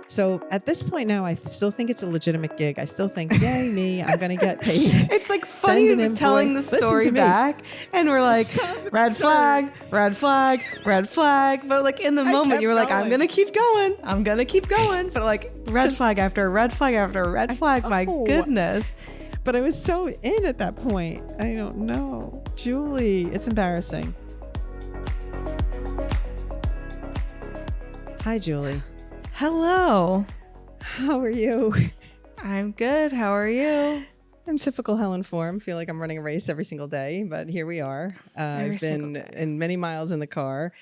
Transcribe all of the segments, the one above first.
So at this point now, I still think it's a legitimate gig. I still think, yay, me, I'm going to get paid. It's like funny telling the story back, and we're like, red flag, red flag, red flag. But like in the moment, you were like, I'm going to keep going. I'm going to keep going. But like red flag after red flag after red flag. My goodness. But I was so in at that point. I don't know. Julie, it's embarrassing. Hi, Julie. Hello. How are you? I'm good. How are you? In typical Helen form, feel like I'm running a race every single day, but here we are. I've been in many miles in the car.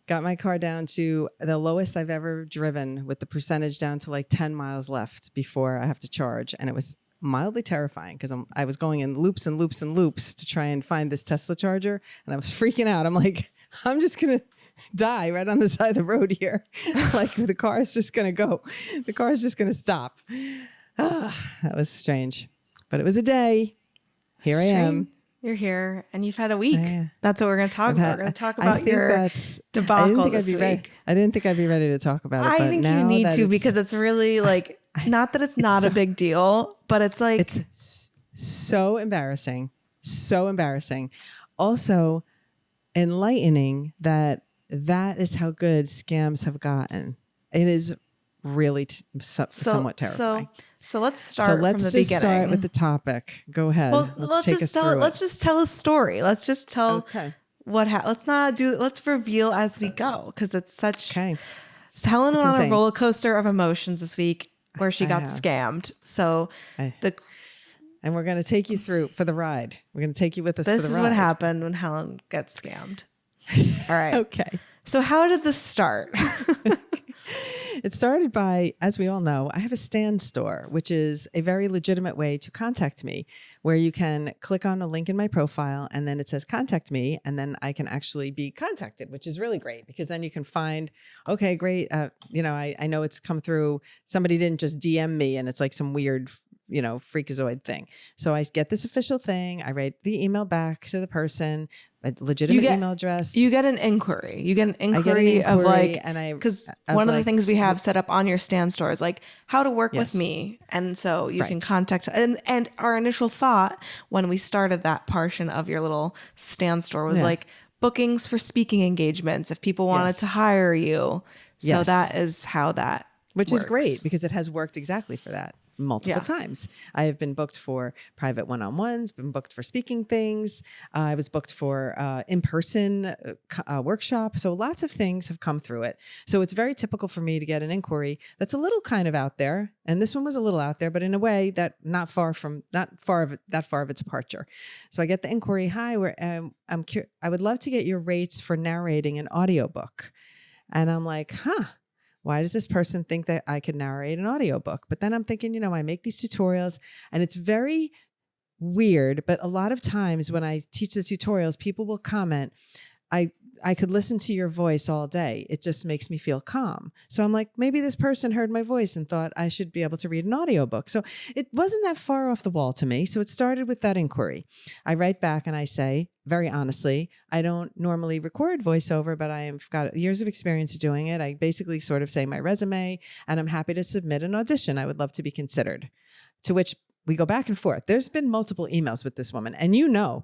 Got my car down to the lowest I've ever driven, with the percentage down to like 10 miles left before I have to charge. And it was mildly terrifying because I was going in loops and loops and loops to try and find this Tesla charger. And I was freaking out. I'm like, I'm just going to die right on the side of the road here. Like the car is just going to go. The car is just going to stop. That was strange. But it was a day. Here I am. You're here and you've had a week. That's what we're going to talk about. We're going to talk about your debacle this week. I didn't think I'd be ready to talk about it. I think you need to, because it's really like, not that it's not a big deal, but it's like. It's so embarrassing. So embarrassing. Also enlightening that is how good scams have gotten. It is really somewhat terrifying. So let's start from the beginning. Let's just start with the topic. Go ahead. Well, let's just tell a story. Let's just tell what happened. Let's reveal as we go, because it's such. Okay. So Helen went on a roller coaster of emotions this week where she got scammed. So and we're going to take you through for the ride. We're going to take you with us for the ride. This is what happened when Helen gets scammed. All right. Okay. So how did this start? It started by, as we all know, I have a stand store, which is a very legitimate way to contact me, where you can click on a link in my profile and then it says contact me, and then I can actually be contacted, which is really great, because then you can find, okay, great. I know it's come through. Somebody didn't just DM me and it's like some weird freakazoid thing. So I get this official thing. I write the email back to the person, a legitimate email address. You get an inquiry. You get an inquiry of like, because one of the things we have set up on your stand store is like how to work with me. And so you can contact, and our initial thought when we started that portion of your little stand store was like bookings for speaking engagements if people wanted to hire you. So that is how that Which works. is great, because it has worked exactly for that. Multiple times. I have been booked for private one-on-ones, been booked for speaking things. I was booked for in-person workshop. So lots of things have come through it. So it's very typical for me to get an inquiry that's a little kind of out there. And this one was a little out there, but in a way that not far of its departure. So I get the inquiry, hi, I would love to get your rates for narrating an audiobook. And I'm like, why does this person think that I could narrate an audiobook? But then I'm thinking, I make these tutorials and it's very weird. But a lot of times when I teach the tutorials, people will comment, I could listen to your voice all day. It just makes me feel calm. So I'm like, maybe this person heard my voice and thought I should be able to read an audiobook. So it wasn't that far off the wall to me. So it started with that inquiry. I write back and I say, very honestly, I don't normally record voiceover, but I've got years of experience doing it. I basically sort of say my resume, and I'm happy to submit an audition. I would love to be considered. To which we go back and forth. There's been multiple emails with this woman, and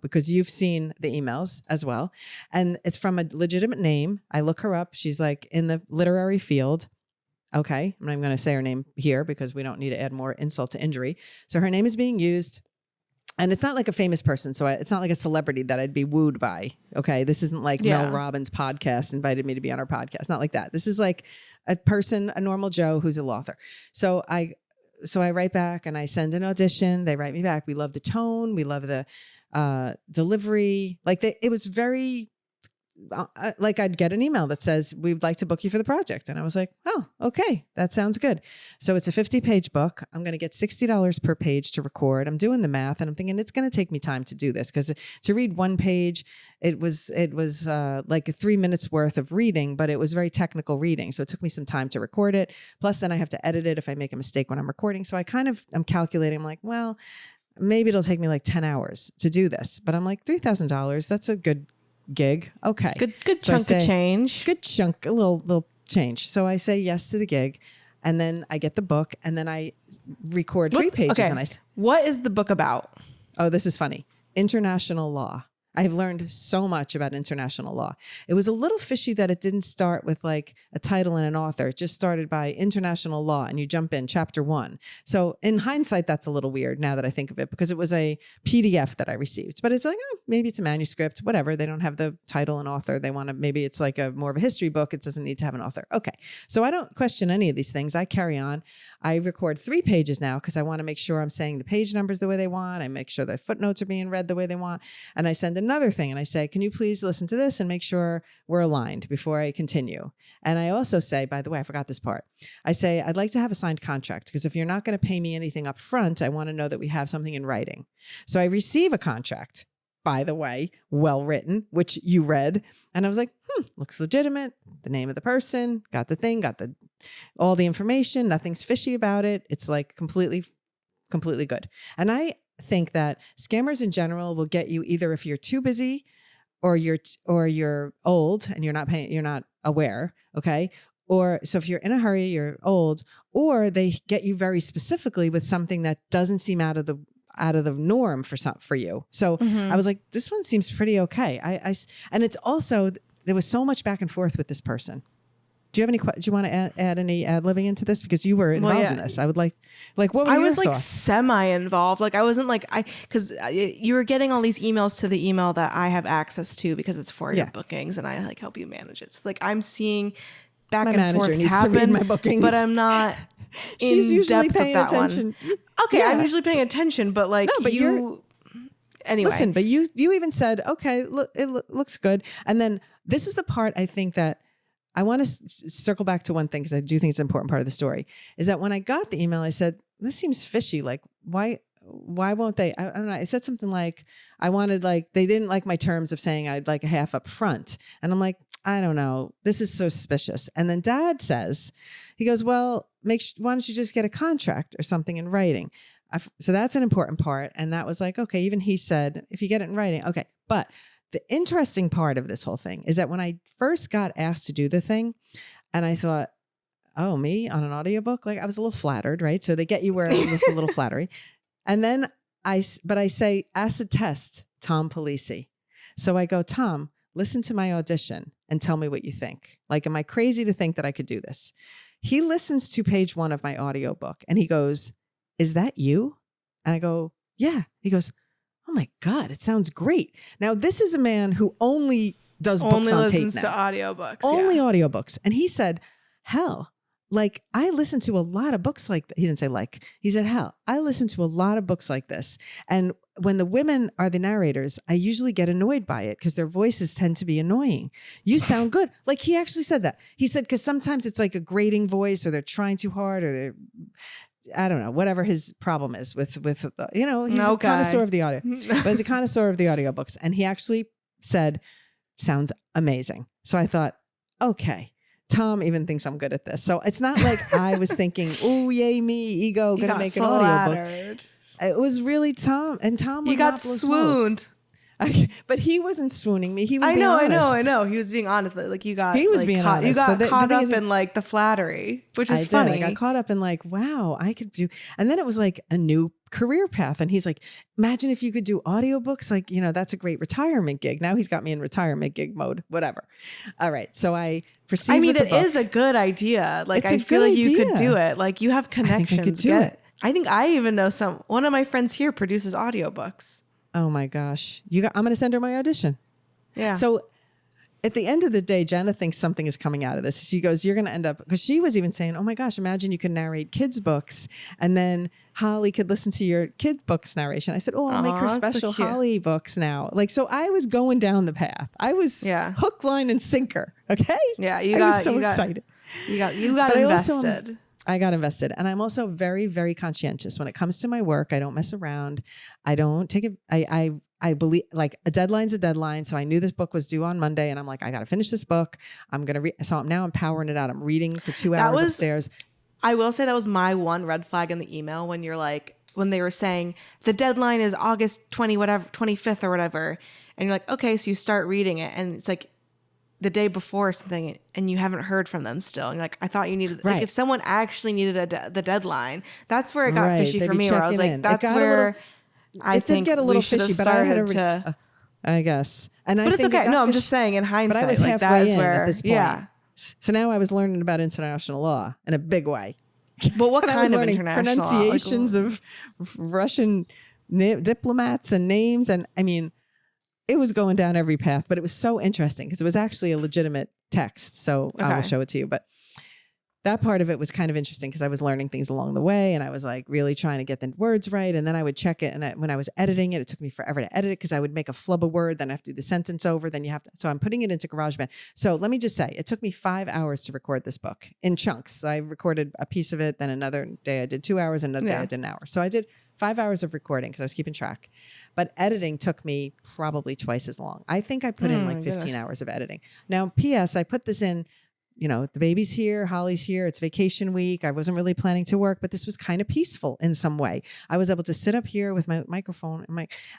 because you've seen the emails as well. And it's from a legitimate name. I look her up. She's like in the literary field. Okay. I'm not even going to say her name here because we don't need to add more insult to injury. So her name is being used. And it's not like a famous person. So it's not like a celebrity that I'd be wooed by. Okay. This isn't like Mel Robbins' podcast invited me to be on her podcast. Not like that. This is like a person, a normal Joe who's a law author. So I write back and I send an audition. They write me back. We love the tone. We love the delivery. It was very, like I'd get an email that says, we'd like to book you for the project. And I was like, oh, okay, that sounds good. So it's a 50-page book. I'm going to get $60 per page to record. I'm doing the math and I'm thinking it's going to take me time to do this, because to read one page, it was like 3 minutes worth of reading, but it was very technical reading. So it took me some time to record it. Plus then I have to edit it if I make a mistake when I'm recording. So I'm calculating. I'm like, well, maybe it'll take me like 10 hours to do this, but I'm like $3,000. That's a good gig. Okay. Good chunk of change. Good chunk, a little change. So I say yes to the gig. And then I get the book, and then I record 3 pages. Okay. And what is the book about? Oh, this is funny. International law. I've learned so much about international law. It was a little fishy that it didn't start with like a title and an author. It just started by international law, and you jump in chapter 1. So in hindsight, that's a little weird now that I think of it, because it was a PDF that I received, but it's like, oh, maybe it's a manuscript, whatever. They don't have the title and author. They want to, maybe it's like more of a history book. It doesn't need to have an author. Okay. So I don't question any of these things. I carry on. I record 3 pages now because I want to make sure I'm saying the page numbers the way they want. I make sure the footnotes are being read the way they want. And I send another thing and I say, can you please listen to this and make sure we're aligned before I continue? And I also say, by the way, I forgot this part. I say, I'd like to have a signed contract, because if you're not going to pay me anything up front, I want to know that we have something in writing. So I receive a contract, by the way, well written, which you read. And I was like, looks legitimate. The name of the person, got the thing, got all the information. Nothing's fishy about it. It's like completely good. And I think that scammers in general will get you either if you're too busy or you're old and you're not aware. Okay. Or so if you're in a hurry, you're old, or they get you very specifically with something that doesn't seem out of the norm for you. So I was like, this one seems pretty okay. And it's also, there was so much back and forth with this person. Do you have any? Do you want to add any ad-libbing into this, because you were involved in this? I would like what were your thoughts? Semi-involved. Like I wasn't because you were getting all these emails to the email that I have access to because it's for your bookings, and I like help you manage it. So like I'm seeing back and forth happen, my bookings, but I'm not. She's usually paying attention. Okay, yeah. I'm usually paying attention, but like anyway. Listen, but you even said, okay, look, it looks good, and then this is the part I think that. I want to circle back to one thing, because I do think it's an important part of the story, is that when I got the email, I said, this seems fishy. Like, why won't they? I don't know. I said something like, they didn't like my terms of saying I'd like a half up front. And I'm like, I don't know. This is so suspicious. And then Dad says, he goes, well, why don't you just get a contract or something in writing? So that's an important part. And that was like, okay, even he said, if you get it in writing, okay. But the interesting part of this whole thing is that when I first got asked to do the thing, and I thought, oh, me on an audiobook? Like I was a little flattered, right? So they get you with a little flattery. And then I say, acid test, Tom Polisi. So I go, Tom, listen to my audition and tell me what you think. Like, am I crazy to think that I could do this? He listens to page 1 of my audiobook and he goes, is that you? And I go, yeah. He goes, oh my God, it sounds great. Now, this is a man who only does books on tape now. Only listens to audiobooks. Only audiobooks. And he said, hell, like I listen to a lot of books like that. He didn't say like, he said, hell, I listen to a lot of books like this. And when the women are the narrators, I usually get annoyed by it because their voices tend to be annoying. You sound good. Like he actually said that. He said, because sometimes it's like a grating voice, or they're trying too hard, or they're, I don't know, whatever his problem is with he's a connoisseur of the audio, but he's a connoisseur of the audiobooks. And he actually said, sounds amazing. So I thought, okay, Tom even thinks I'm good at this. So it's not like I was thinking, oh, yay, me, ego, going to make an audiobook. It was really Tom, and Tom would not blow swooned. Smoke. But he wasn't swooning me. He was being honest. I know. He was being honest, but like he was being honest. You got caught up in like the flattery, which is funny. I got caught up in like, wow, I could do. And then it was like a new career path. And he's like, imagine if you could do audiobooks. Like, that's a great retirement gig. Now he's got me in retirement gig mode, whatever. All right. So I proceed. It is a good idea. Like, I feel like you could do it. Like you have connections. I could do it. I think I even know one of my friends here produces audiobooks. Oh my gosh. I'm going to send her my audition. Yeah. So at the end of the day, Jenna thinks something is coming out of this. She goes, you're going to end up, because she was even saying, oh my gosh, imagine you can narrate kids' books and then Holly could listen to your kids' books narration. I said, I'll make her special so Holly books now. Like, so I was going down the path. I was hook, line, and sinker. Okay. Yeah. I was so excited. You got invested. I got invested. And I'm also very, very conscientious when it comes to my work. I don't mess around. I don't take it. I believe like a deadline's a deadline. So I knew this book was due on Monday and I'm like, I got to finish this book. I'm going to read. So now I'm powering it out. I'm reading for 2 hours upstairs. I will say that was my one red flag in the email when they were saying the deadline is August 25th or whatever. And you're like, okay, so you start reading it and it's like, the day before something and you haven't heard from them still. And you're like, I thought you needed, like if someone actually needed the deadline, that's where it got fishy for me, where I was like, that's where I think did get a little fishy, but I had already, I guess. But it's okay. No, I'm just saying in hindsight, but I was like halfway in at this point. Yeah. So now I was learning about international law in a big way. But what kind of international pronunciations law? Of Russian diplomats and names. And I mean, it was going down every path, but it was so interesting because it was actually a legitimate text. So I will show it to you. But that part of it was kind of interesting because I was learning things along the way and I was like really trying to get the words right. And then I would check it. And when I was editing it, it took me forever to edit it because I would make a flub of word. Then I have to do the sentence over. Then you have to. So I'm putting it into GarageBand. So let me just say, it took me 5 hours to record this book in chunks. I recorded a piece of it. Then another day I did 2 hours. Another day I did an hour. So I did 5 hours of recording because I was keeping track. But editing took me probably twice as long. I think I put in like 15 hours of editing. Now, P.S. I put this in, you know, the baby's here, Holly's here, it's vacation week. I wasn't really planning to work, but this was kind of peaceful in some way. I was able to sit up here with my microphone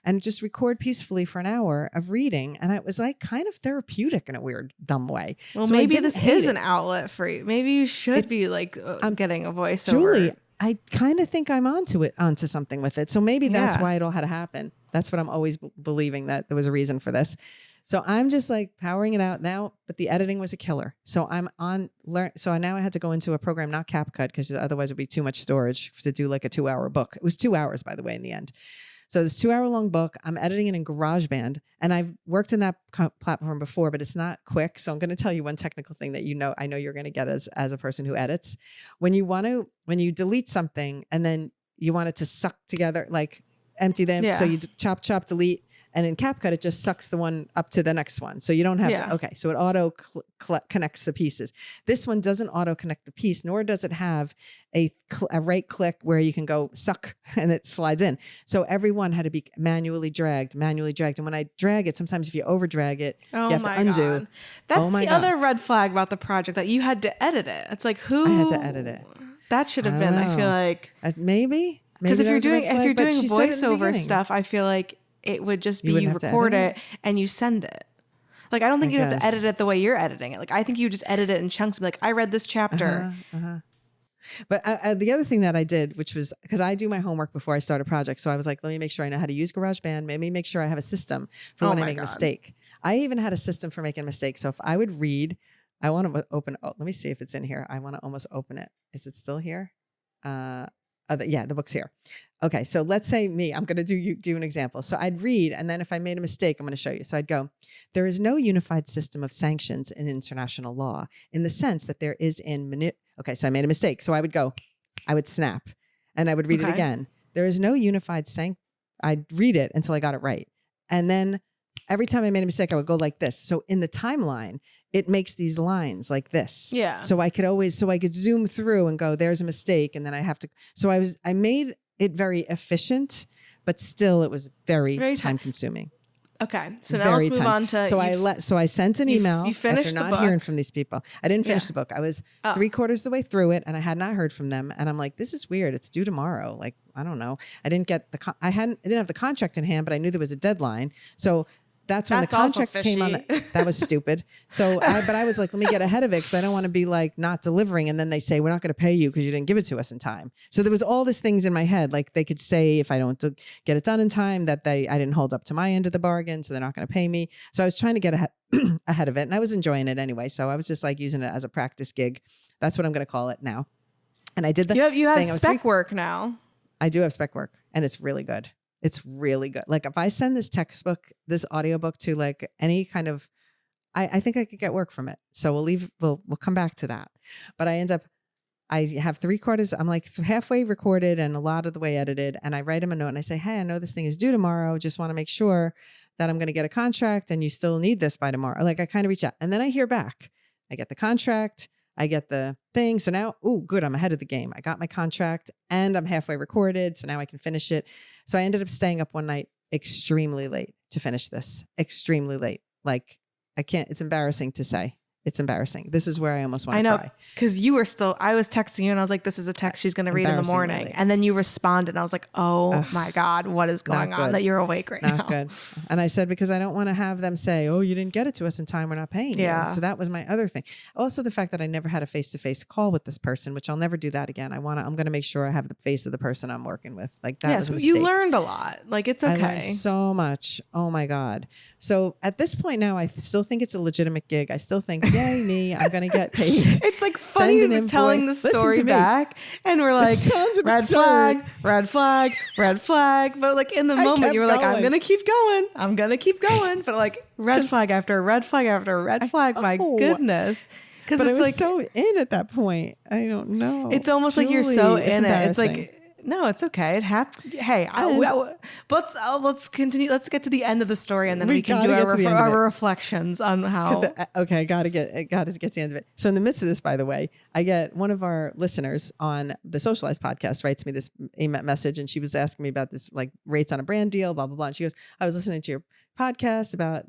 and just record peacefully for an hour of reading. And it was like kind of therapeutic in a weird, dumb way. Well, so maybe this is an outlet for you. Maybe you should be like I'm getting a voiceover. Julie, I kind of think I'm onto something with it. So maybe that's why it all had to happen. That's what I'm always believing, that there was a reason for this. So I'm just like powering it out now, but the editing was a killer. So so now I had to go into a program, not CapCut, because otherwise it'd be too much storage to do like a 2-hour book. It was 2 hours, by the way, in the end. So this 2-hour-long book, I'm editing it in GarageBand, and I've worked in that platform before, but it's not quick. So I'm going to tell you one technical thing that I know you're going to get as a person who edits. When you delete something and then you want it to suck together, like empty them, so you chop, delete. And in CapCut, it just sucks the one up to the next one. So you don't have to, okay. So it auto connects the pieces. This one doesn't auto connect the piece, nor does it have a right click where you can go suck and it slides in. So every one had to be manually dragged. And when I drag it, sometimes if you over drag it, you have to undo. God. That's the other red flag about the project, that you had to edit it. It's like, who? I had to edit it. That should have been, I feel like. Maybe. Because if you're doing voiceover stuff, I feel like it would just be you record it and you send it. Like, I don't think you have to edit it the way you're editing it. Like, I think you just edit it in chunks and be like, I read this chapter. But the other thing that I did, which was because I do my homework before I start a project. So I was like, let me make sure I know how to use GarageBand. Maybe make sure I have a system for when I make a mistake. I even had a system for making mistakes. So if I would read, I want to open. Oh, let me see if it's in here. I want to almost open it. Is it still here? The book's here. Okay, so let's say I'm going to do an example. So I'd read, and then if I made a mistake, I'm going to show you. So I'd go, there is no unified system of sanctions in international law in the sense that there is okay, so I made a mistake. So I would snap, and I would read it again. There is no unified I'd read it until I got it right. And then every time I made a mistake, I would go like this. So in the timeline, it makes these lines like this. Yeah. So I could zoom through and go, there's a mistake. And then I have to, I made it very efficient, but still it was very time consuming. Okay. So now let's move on to. So I sent an email. You finished after the not book. Hearing from these people. I didn't finish the book. I was 3/4 the way through it and I had not heard from them. And I'm like, this is weird. It's due tomorrow. Like, I don't know. I didn't get I didn't have the contract in hand, but I knew there was a deadline. So that's when the contract came on. That was stupid. So, but I was like, let me get ahead of it because I don't want to be like not delivering. And then they say, we're not going to pay you because you didn't give it to us in time. So there was all these things in my head. Like they could say, if I don't get it done in time, that I didn't hold up to my end of the bargain. So they're not going to pay me. So I was trying to get ahead of it. And I was enjoying it anyway. So I was just like using it as a practice gig. That's what I'm going to call it now. And I did the You have spec work now. I do have spec work and it's really good. It's really good. Like if I send this this audiobook to like any kind of, I think I could get work from it. So we'll come back to that. But I have 3/4. I'm like halfway recorded and a lot of the way edited. And I write them a note and I say, hey, I know this thing is due tomorrow. Just want to make sure that I'm going to get a contract and you still need this by tomorrow. Like I kind of reach out and then I hear back. I get the contract. I get the thing. So now, good. I'm ahead of the game. I got my contract and I'm halfway recorded. So now I can finish it. So I ended up staying up one night extremely late to finish this. Extremely late. Like I can't, it's embarrassing to say. It's embarrassing. This is where I almost want to cry. Because you were I was texting you and I was like, this is a text she's going to read in the morning. Really. And then you responded and I was like, oh my God, what is going on that you're awake right now? Not good. And I said, because I don't want to have them say, oh, you didn't get it to us in time. We're not paying you. So that was my other thing. Also the fact that I never had a face-to-face call with this person, which I'll never do that again. I'm going to make sure I have the face of the person I'm working with. Like that was a mistake. You learned a lot. Like it's okay. I learned so much. Oh my God. So at this point now, I still think it's a legitimate gig. I still think, yay me, I'm going to get paid. It's like funny telling the story back and we're like, red flag, red flag, red flag. But like in the moment you were like, I'm going to keep going. I'm going to keep going. But like red flag after red flag after red flag. My goodness. Because it's like so in at that point. I don't know. It's almost Julie, like you're so in it. It's like, no, it's okay. It happened. Hey, let's continue. Let's get to the end of the story, and then we can do our reflections on how. Okay, I got to get to the end of it. So in the midst of this, by the way, I get one of our listeners on the Socialize podcast writes me this message, and she was asking me about this like rates on a brand deal, blah blah blah. And she goes, "I was listening to your podcast about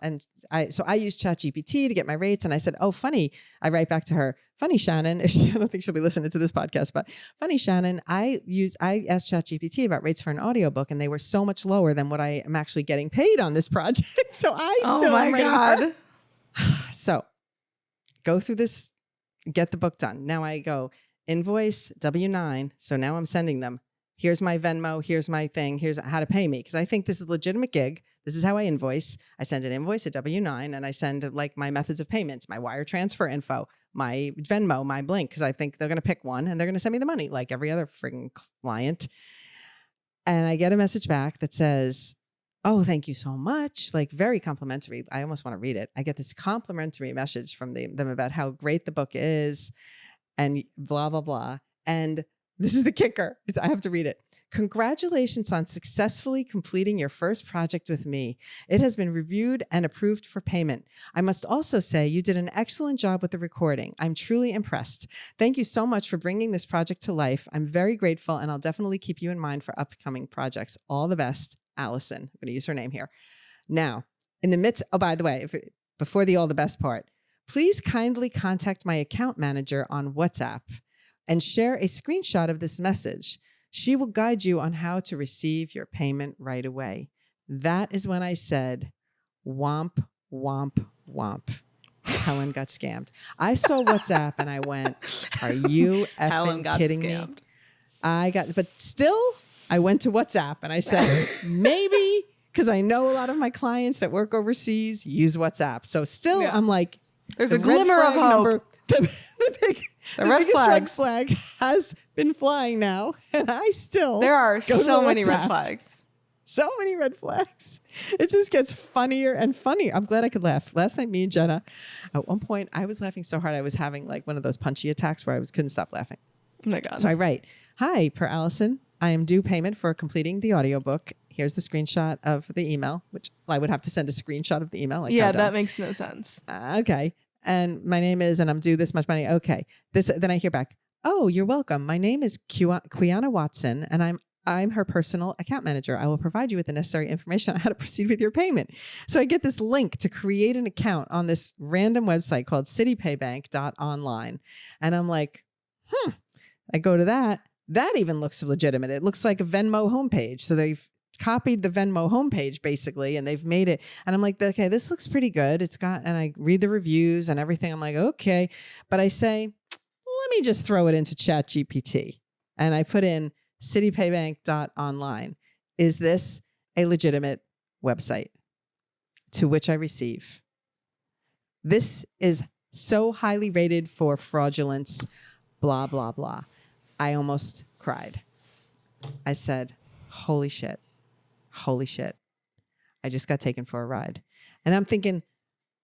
and I use ChatGPT to get my rates, and I said, oh, funny." I write back to her, funny Shannon. I don't think she'll be listening to this podcast, but funny Shannon. I asked ChatGPT about rates for an audiobook, and they were so much lower than what I am actually getting paid on this project. So oh my God. So go through this, get the book done. Now I go invoice W-9. So now I'm sending them. Here's my Venmo. Here's my thing. Here's how to pay me. Because I think this is a legitimate gig. This is how I invoice. I send an invoice, a W-9, and I send like my methods of payments, my wire transfer info, my Venmo, my Blink, because I think they're going to pick one and they're going to send me the money like every other frigging client. And I get a message back that says, oh, thank you so much. Like very complimentary. I almost want to read it. I get this complimentary message from them about how great the book is and blah, blah, blah. And this is the kicker. I have to read it. Congratulations on successfully completing your first project with me. It has been reviewed and approved for payment. I must also say you did an excellent job with the recording. I'm truly impressed. Thank you so much for bringing this project to life. I'm very grateful, and I'll definitely keep you in mind for upcoming projects. All the best, Allison. I'm going to use her name here. Now, in the midst, oh, by the way, before the all the best part, please kindly contact my account manager on WhatsApp and share a screenshot of this message. She will guide you on how to receive your payment right away. That is when I said, womp, womp, womp. Helen got scammed. I saw WhatsApp and I went, are you effing kidding me? But still, I went to WhatsApp and I said, maybe, because I know a lot of my clients that work overseas use WhatsApp. So still, I'm like, there's a glimmer of hope. The biggest red flag has been flying now, and I still there are so many red flags. So many red flags. It just gets funnier and funnier. I'm glad I could laugh. Last night, me and Jenna, at one point, I was laughing so hard I was having like one of those punchy attacks where I couldn't stop laughing. Oh my God. So I write, hi, per Allison, I am due payment for completing the audiobook. Here's the screenshot of the email, which I would have to send a screenshot of the email. Like, yeah, that makes no sense. Okay. And my name is, and I'm due this much money. Okay. Then I hear back, oh, you're welcome. My name is Quiana Watson, and I'm her personal account manager. I will provide you with the necessary information on how to proceed with your payment. So I get this link to create an account on this random website called citypaybank.online. And I'm like, I go to that. That even looks legitimate. It looks like a Venmo homepage. So they've copied the Venmo homepage basically, and they've made it. And I'm like, okay, this looks pretty good. And I read the reviews and everything. I'm like, okay. But I say, let me just throw it into ChatGPT. And I put in citypaybank.online. Is this a legitimate website? To which I receive, this is so highly rated for fraudulence, blah, blah, blah. I almost cried. I said, holy shit. Holy shit. I just got taken for a ride. And I'm thinking,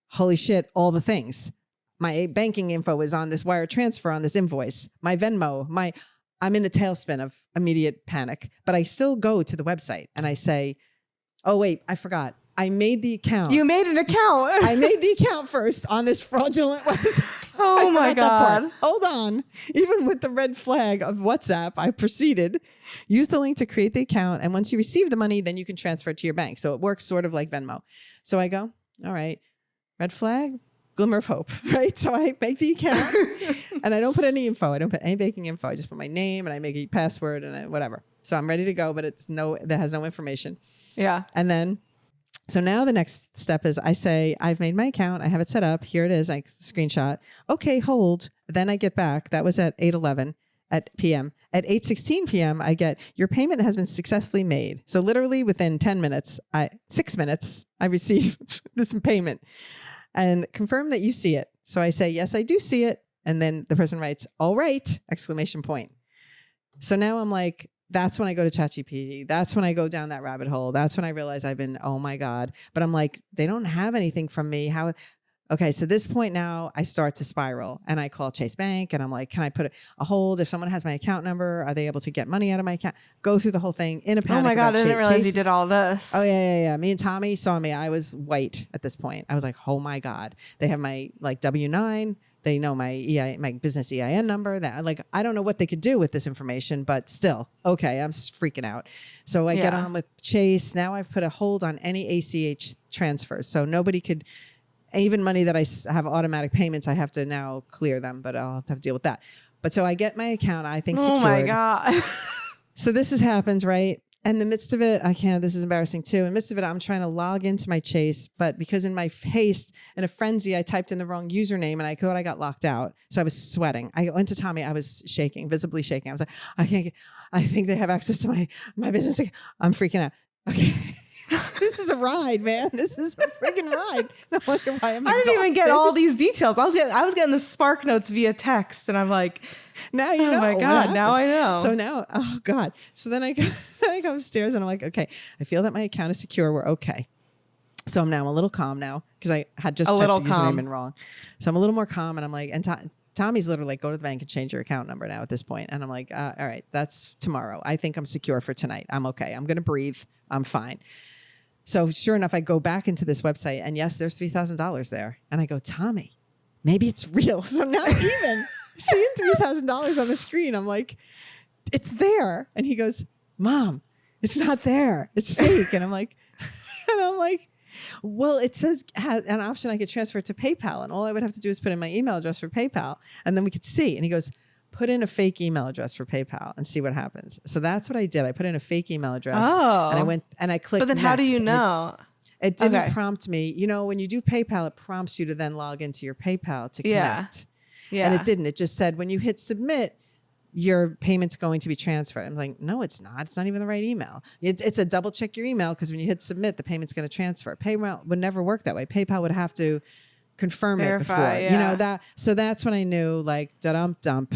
holy shit, all the things. My banking info is on this wire transfer on this invoice. My Venmo, I'm in a tailspin of immediate panic. But I still go to the website and I say, oh, wait, I forgot. I made the account. You made an account. I made the account first on this fraudulent website. Oh my God. Hold on. Even with the red flag of WhatsApp, I proceeded. Use the link to create the account. And once you receive the money, then you can transfer it to your bank. So it works sort of like Venmo. So I go, all right, red flag, glimmer of hope, right? So I make the account and I don't put any info. I don't put any banking info. I just put my name and I make a password and whatever. So I'm ready to go, but that has no information. Yeah. And then, so now the next step is I say, I've made my account. I have it set up. Here it is. I screenshot. Okay, hold. Then I get back. That was at 8:11 p.m. At 8:16 p.m., I get your payment has been successfully made. So literally within 6 minutes, I receive this payment and confirm that you see it. So I say, yes, I do see it. And then the person writes, all right, exclamation point. So now I'm like, that's when I go to ChatGPT. That's when I go down that rabbit hole. That's when I realize oh my God. But I'm like, they don't have anything from me. Okay, so this point now I start to spiral and I call Chase Bank and I'm like, can I put a hold? If someone has my account number, are they able to get money out of my account? Go through the whole thing in a panic. Oh my God, I didn't realize you did all this. Oh yeah. Me and Tommy saw me. I was white at this point. I was like, oh my God. They have my W-9. They know my business EIN number. That I don't know what they could do with this information, but still, okay, I'm freaking out. So I get on with Chase. Now I've put a hold on any ACH transfers, so nobody could. Even money that I have automatic payments, I have to now clear them, but I'll have to deal with that. But so I get my account, I think secured. Oh my God. So this has happened, right? In the midst of it, this is embarrassing too. In the midst of it, I'm trying to log into my Chase, but because in my haste, in a frenzy, I typed in the wrong username and I thought I got locked out. So I was sweating. I went to Tommy. I was shaking, visibly shaking. I was like, I think they have access to my business. I'm freaking out. Okay. This is a ride, man. This is a freaking ride. No wonder why I'm exhausted. I didn't even get all these details. I was getting the Spark Notes via text, and I'm like, now you know. Oh my God, now I know. So now, oh God. So then I go upstairs and I'm like, okay, I feel that my account is secure. We're okay. So I'm a little calm now because I had just typed the username in wrong. So I'm a little more calm and I'm like, and Tommy's literally like, go to the bank and change your account number now at this point. And I'm like, all right, that's tomorrow. I think I'm secure for tonight. I'm okay. I'm going to breathe. I'm fine. So sure enough, I go back into this website and yes, there's $3,000 there. And I go, Tommy, maybe it's real. So not even seeing $3,000 on the screen, I'm like, it's there. And he goes, Mom, it's not there. It's fake. And I'm like, well, it says has an option I could transfer it to PayPal. And all I would have to do is put in my email address for PayPal. And then we could see. And he goes, put in a fake email address for PayPal and see what happens. So that's what I did. I put in a fake email address and I went and I clicked. But then how do you know? It didn't prompt me. You know, when you do PayPal, it prompts you to then log into your PayPal to connect. Yeah. And it didn't. It just said when you hit submit, your payment's going to be transferred. I'm like, no, it's not. It's not even the right email. It's a double check your email because when you hit submit, the payment's going to transfer. PayPal would never work that way. PayPal would have to confirm it before. Yeah. You know that. So that's when I knew like dump.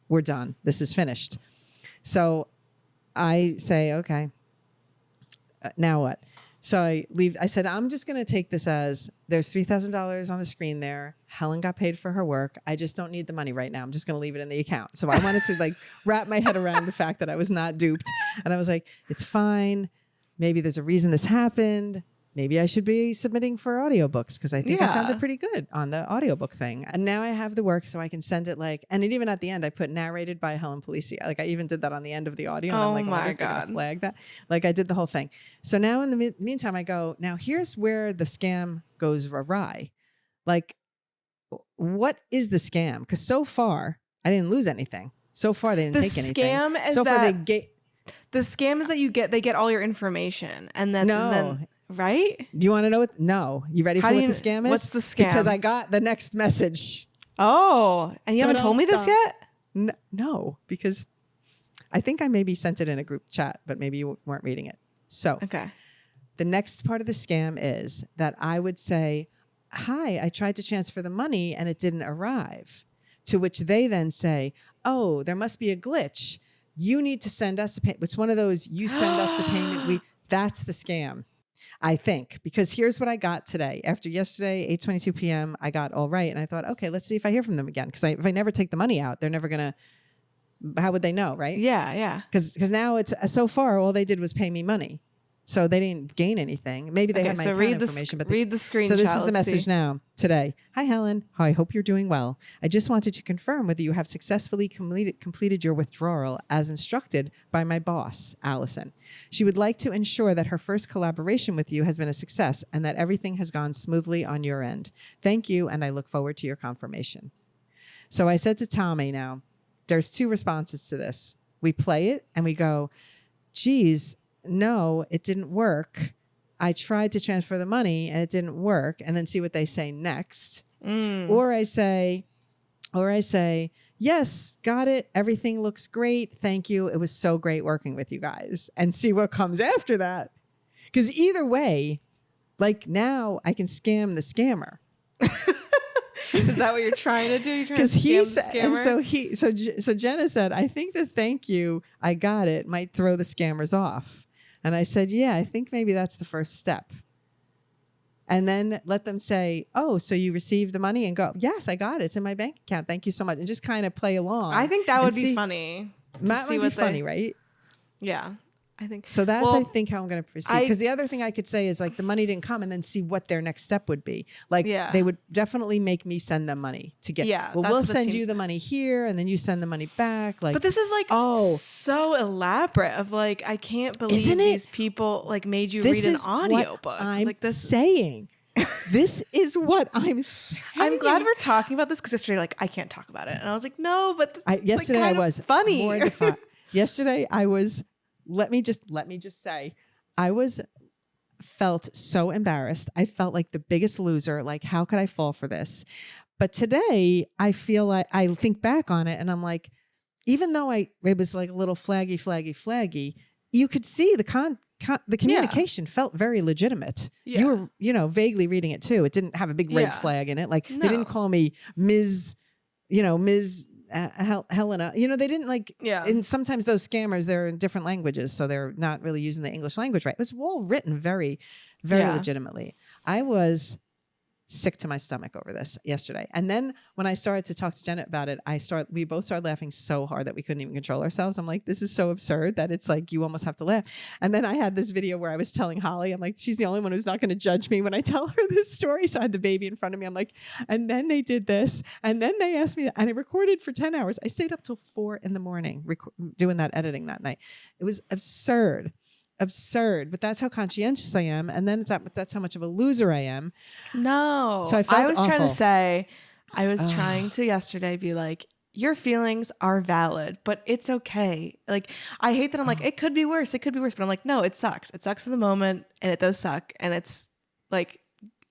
We're done. This is finished. So I say, okay, now what? So I leave. I said, I'm just going to take this as there's $3,000 on the screen there. Helen got paid for her work. I just don't need the money right now. I'm just going to leave it in the account. So I wanted to wrap my head around the fact that I was not duped. And I was like, it's fine. Maybe there's a reason this happened. Maybe I should be submitting for audiobooks because I think I sounded pretty good on the audiobook thing. And now I have the work so I can send it and even at the end, I put narrated by Helen Policia. I even did that on the end of the audio. And I'm like, my God. Flag that. I did the whole thing. So now in the meantime, I go, now here's where the scam goes awry. What is the scam? Because so far, I didn't lose anything. So far, they didn't take anything. The scam is that they get all your information. And then right? Do you want to know what? No. You ready for what the scam is? What's the scam? Because I got the next message. Oh, and you haven't told me this yet? No, because I think I maybe sent it in a group chat, but maybe you weren't reading it. So the next part of the scam is that I would say, hi, I tried to transfer the money and it didn't arrive. To which they then say, oh, there must be a glitch. You need to send us a payment. It's one of those, you send us the payment. That's the scam. I think, because here's what I got today. After yesterday, 8:22 p.m., I got all right. And I thought, okay, let's see if I hear from them again. Because if I never take the money out, they're never going to, how would they know, right? Yeah. Because now it's so far, all they did was pay me money. So they didn't gain anything. Maybe they had my account information, but read the screenshot. So this is the message now today. Hi, Helen. I hope you're doing well. I just wanted to confirm whether you have successfully completed your withdrawal as instructed by my boss, Allison. She would like to ensure that her first collaboration with you has been a success and that everything has gone smoothly on your end. Thank you, and I look forward to your confirmation. So I said to Tommy now, there's 2 responses to this. We play it and we go, geez, no, it didn't work. I tried to transfer the money and it didn't work, and then see what they say next. Or I say, yes, got it. Everything looks great. Thank you. It was so great working with you guys, and see what comes after that. Because either way, like now I can scam the scammer. Is that what you're trying to do? You're trying to scam the scammer? And so Jenna said, I think the thank you, I got it, might throw the scammers off. And I said, yeah, I think maybe that's the first step. And then let them say, oh, so you received the money, and go, yes, I got it. It's in my bank account. Thank you so much. And just kind of play along. I think that would be funny. That might be funny, right? Yeah. I think so. That's I think how I'm going to proceed. Because the other thing I could say is like the money didn't come, and then see what their next step would be. Like they would definitely make me send them money to get. Yeah, well, we'll send you the money here, and then you send the money back. Like, but this is like so elaborate. Of like, I can't believe these people like made you read an audiobook. I'm like this saying. This is what I'm saying. I'm glad we're talking about this, because yesterday, like, I can't talk about it, and I was like, no, but this yesterday like, I was funny. Yesterday I was. Let me just say, I felt so embarrassed. I felt like the biggest loser. Like, how could I fall for this? But today I feel like I think back on it and I'm like, even though it was like a little flaggy, you could see the communication felt very legitimate. Yeah. You were, vaguely reading it too. It didn't have a big red flag in it. Like they didn't call me Ms. Helena, they didn't like, and sometimes those scammers, they're in different languages, so they're not really using the English language right. It was all written very, very legitimately. I was sick to my stomach over this yesterday. And then when I started to talk to Janet about it, we both started laughing so hard that we couldn't even control ourselves. I'm like, this is so absurd that it's like, you almost have to laugh. And then I had this video where I was telling Holly, I'm like, she's the only one who's not going to judge me when I tell her this story. So I had the baby in front of me. I'm like, and then they did this. And then they asked me, and I recorded for 10 hours. I stayed up till 4 a.m. doing that editing that night. It was absurd, but that's how conscientious I am. And then that's how much of a loser I am. No. So I was trying to say, I was trying to yesterday be like, your feelings are valid, but it's okay. Like, I hate that I'm like, it could be worse. But I'm like, no, it sucks. It sucks in the moment, and it does suck. And it's like,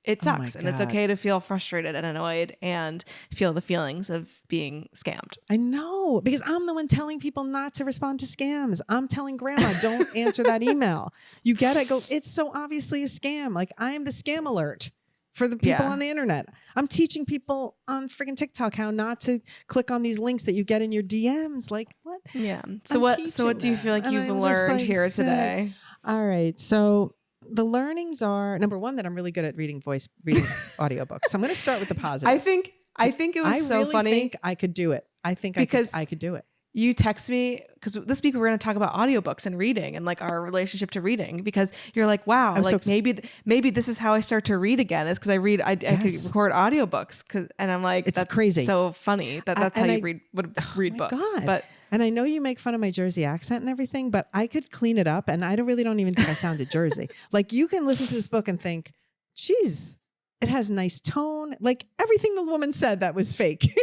it sucks, and it's okay to feel frustrated and annoyed and feel the feelings of being scammed. I know, because I'm the one telling people not to respond to scams. I'm telling grandma, don't answer that email. You get it? Go, it's so obviously a scam. Like, I am the scam alert for the people on the internet. I'm teaching people on freaking TikTok how not to click on these links that you get in your DMs. Like, what? Yeah. So what do you feel like you've learned here today? All right. So the learnings are, number one, that I'm really good at reading audiobooks. So I'm going to start with the positive. I think it was so funny. I think I could do it. I think I could do it. You text me, because this week we're going to talk about audiobooks and reading and like our relationship to reading, because you're like, wow, I'm like maybe this is how I start to read again, is because I could record audiobooks, and I'm like, it's that's crazy. So funny that's how you read books. God. But and I know you make fun of my Jersey accent and everything, but I could clean it up, and I really don't even think I sounded Jersey. Like, you can listen to this book and think, geez, it has nice tone. Like, everything the woman said that was fake.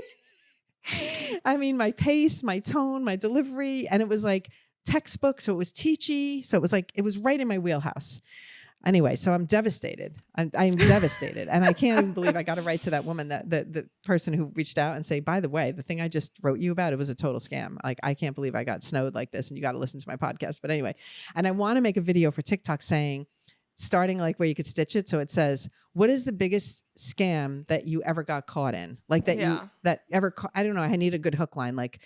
I mean, my pace, my tone, my delivery, and it was like textbook. So it was teachy. So it was like, it was right in my wheelhouse. Anyway, so I'm devastated. I'm devastated. And I can't even believe I got to write to that woman, the person who reached out and say, by the way, the thing I just wrote you about, it was a total scam. Like, I can't believe I got snowed like this, and you got to listen to my podcast. But anyway, and I want to make a video for TikTok saying, starting like where you could stitch it. So it says, what is the biggest scam that you ever got caught in? Like I don't know. I need a good hook line. Like,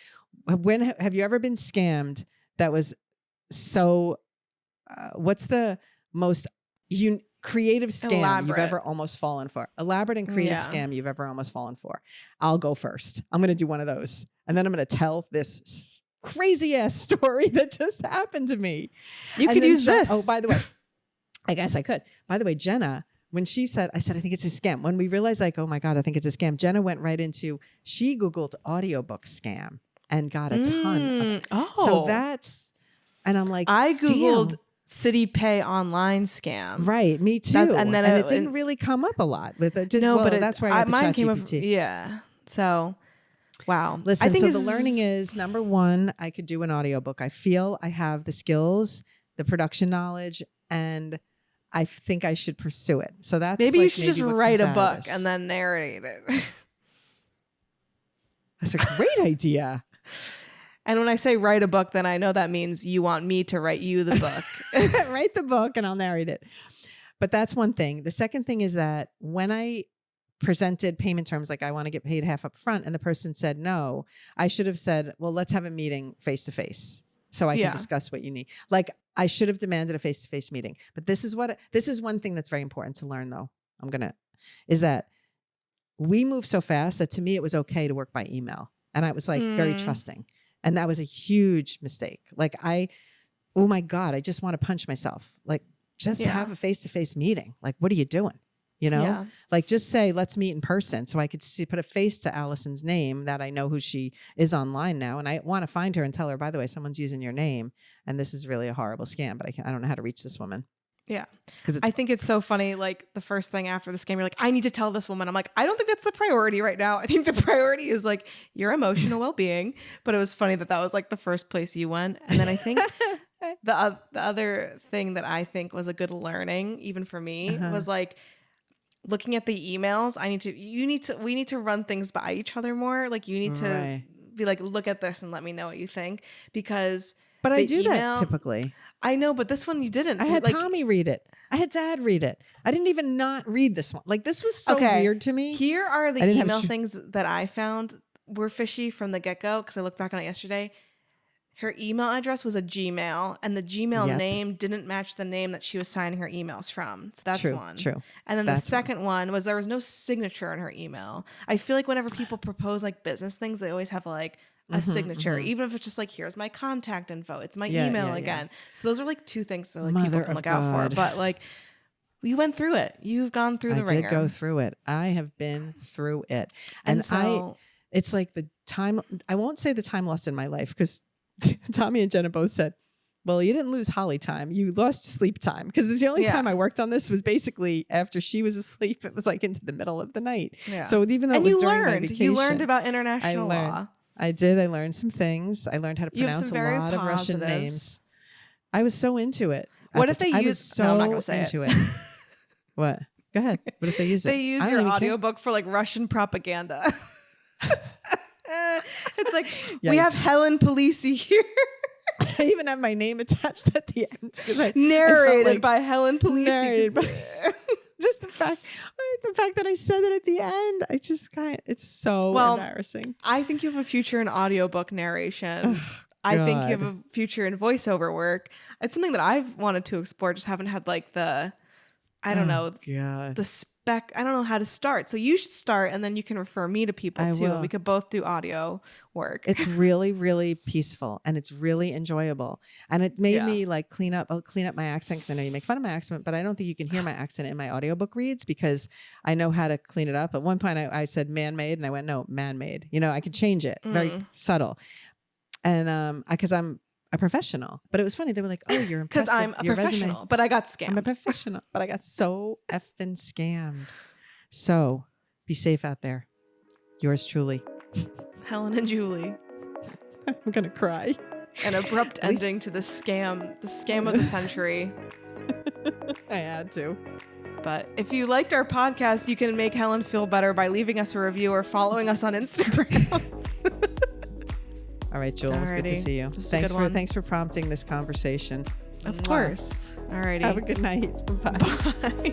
when have you ever been scammed that was so, what's the most creative scam you've ever almost fallen for? Elaborate and creative scam you've ever almost fallen for. I'll go first. I'm going to do one of those. And then I'm going to tell this crazy ass story that just happened to me. You could use this. Oh, by the way. I guess I could. By the way, Jenna, when she said, I said, I think it's a scam. When we realized like, oh my God, I think it's a scam. Jenna went right into, she Googled audiobook scam and got a ton of, so that's, and I'm like, I Googled City Pay online scam. Right. Me too. And it didn't really come up a lot with it. But that's where I got the ChatGPT. Yeah. So, wow. Listen, the learning is, number one, I could do an audiobook. I feel I have the skills, the production knowledge, and I think I should pursue it. So that's maybe you should just write a book and then narrate it. That's a great idea. And when I say write a book, then I know that means you want me to write you the book. Write the book and I'll narrate it. But that's one thing. The second thing is that when I presented payment terms, like I want to get paid half up front, and the person said no, I should have said, well, let's have a meeting face to face so I can discuss what you need. Like I should have demanded a face to face meeting. But this is one thing that's very important to learn though. Is that we move so fast that to me, it was okay to work by email. And I was like very trusting. And that was a huge mistake. Like oh my God, I just want to punch myself. Like just have a face-to-face meeting. Like, what are you doing? You know, like just say, let's meet in person. So I could put a face to Allison's name that I know who she is online now. And I want to find her and tell her, by the way, someone's using your name. And this is really a horrible scam, but I don't know how to reach this woman. Yeah. Because I think it's so funny. Like the first thing after the scam, you're like, I need to tell this woman. I'm like, I don't think that's the priority right now. I think the priority is like your emotional well-being. But it was funny that was like the first place you went. And then I think the other thing that I think was a good learning, even for me, was like looking at the emails. We need to run things by each other more. Like you need to be like, look at this and let me know what you think, because. But I do that typically. I know, but this one you didn't. I had Tommy read it. I had Dad read it. I didn't even not read this one. Like this was so weird to me. Here are the email things that I found were fishy from the get-go, because I looked back on it yesterday. Her email address was a Gmail, and the Gmail name didn't match the name that she was signing her emails from. So that's one. True. And then the second one was there was no signature in her email. I feel like whenever people propose like business things, they always have like a signature, even if it's just like, here's my contact info, it's my email again. So those are like two things so like people can look out for. But like you went through it. You've gone through the ringer. I did go through it. I have been through it. And so, it's like the time, I won't say the time lost in my life, because Tommy and Jenna both said, well, you didn't lose Holly time. You lost sleep time. Because it's the only time I worked on this was basically after she was asleep. It was like into the middle of the night. Yeah. So even though it was during my vacation. You learned about international law. I did. I learned some things. I learned how to pronounce a lot of Russian names. I was so into it. What if they use? No, I'm not going to say into it. What? Go ahead. What if they use it? They use your audiobook for like Russian propaganda. It's like, we have Helen Palisi here. I even have my name attached at the end. Narrated by Helen Palisi. Just the fact that I said it at the end, I just it's so embarrassing. I think you have a future in audiobook narration. I think you have a future in voiceover work. It's something that I've wanted to explore, just haven't had like the spec. I don't know how to start. So you should start, and then you can refer me to people too. We could both do audio work. It's really, really peaceful, and it's really enjoyable. And it made me like clean up my accent, because I know you make fun of my accent, but I don't think you can hear my accent in my audiobook reads, because I know how to clean it up. At one point I said man-made, and I went, no, man-made. You know, I could change it. Very subtle. And because I'm a professional. But it was funny. They were like, oh, you're impressive. Because I'm a professional, resume. But I got scammed. I'm a professional, but I got so effing scammed. So be safe out there. Yours truly, Helen and Julie. I'm going to cry. An abrupt ending to the scam of the century. I had to. But if you liked our podcast, you can make Helen feel better by leaving us a review or following us on Instagram. All right, Jewel, it's good to see you. Thanks for prompting this conversation. Of course. All righty. Have a good night. Bye. Bye.